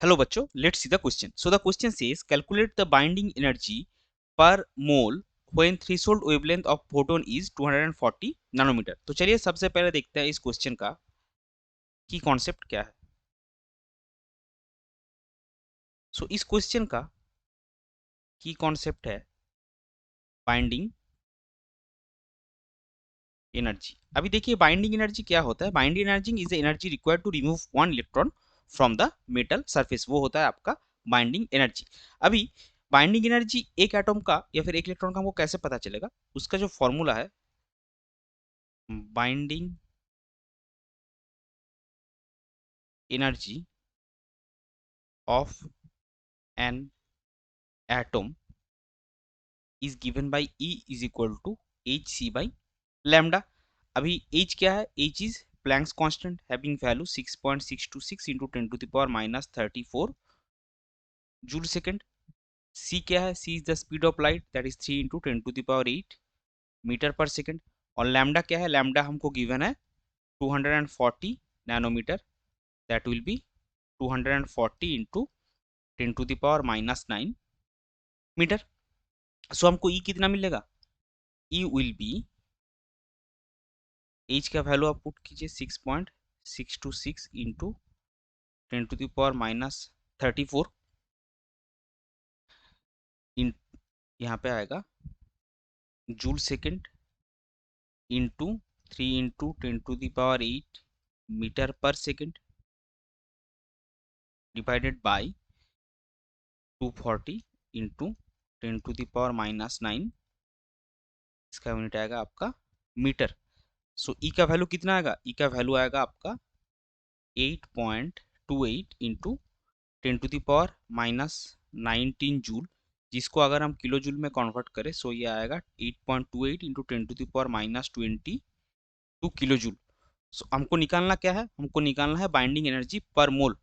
Hello बच्चों, let's see the question. So the question says calculate the binding energy per mole when threshold wavelength of photon is 240 nanometre. तो चलिए सबसे पहले देखते हैं इस क्वेश्चन का की कॉन्सेप्ट क्या है। इस क्वेश्चन का की कॉन्सेप्ट है बाइंडिंग एनर्जी। अभी देखिए बाइंडिंग एनर्जी क्या होता है। Binding energy is energy required to remove one electron from the metal surface, वो होता है आपका बाइंडिंग एनर्जी। अभी बाइंडिंग एनर्जी एक एटम का या फिर एक इलेक्ट्रॉन का हमको कैसे पता चलेगा, उसका जो फॉर्मूला है binding energy of an atom is given by E is equal to hc by lambda। अभी h क्या है, h is Planck's constant having value 6.626 into 10 to the power minus 34 joule second. c क्या है, c is the speed of light that is 3 into 10 to the power 8 metre per second. और lambda क्या है, lambda हमको given है 240 nanometre, that will be 240 into 10 to the power minus 9 metre. So हमको E कितना मिलेगा, ई विल बी एच का value आप पुट कीजिए 6.626 into 10 to the power minus 34 in यहाँ पे आएगा joule second into 3 into 10 to the power 8 metre per second divided bye 240 into 10 to the power minus 9, इसका यूनिट आएगा आपका मीटर। सो ई का वैल्यू कितना आएगा, ई का वैल्यू आएगा आपका 8.28 into 10 to the power minus 19 joule, जिसको अगर हम किलो जूल में कन्वर्ट करें सो ये आएगा 8.28 into 10 to the power minus 22 kilo joule. So हमको निकालना क्या है, हमको निकालना है बाइंडिंग एनर्जी पर मोल,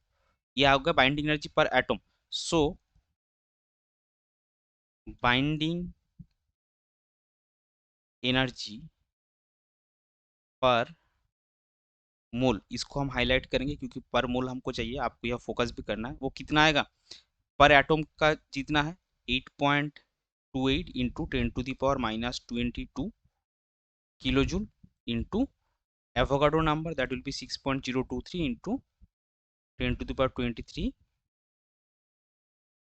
ये आएगा बाइंडिंग एनर्जी पर एटम। सो बाइंडिंग एनर्जी पर मोल, इसको हम हाईलाइट करेंगे क्योंकि पर मोल हमको चाहिए, आपको यह फोकस भी करना है। वो कितना आएगा पर एटम का जितना है 8.28 into 10 to the power minus 22 kilo joule into Avogadro number that will be 6.023 into 10 to the power 23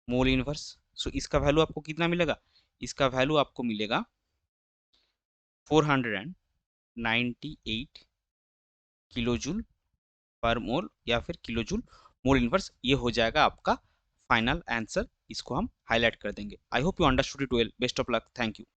mole inverse. So इसका वैल्यू आपको कितना मिलेगा, इसका वैल्यू आपको मिलेगा 498 किलो जूल पर मोल या फिर किलो जूल मोल इनवर्स, ये हो जाएगा आपका फाइनल आंसर। इसको हम हाईलाइट कर देंगे। I hope you understood it well. Best of luck, thank you.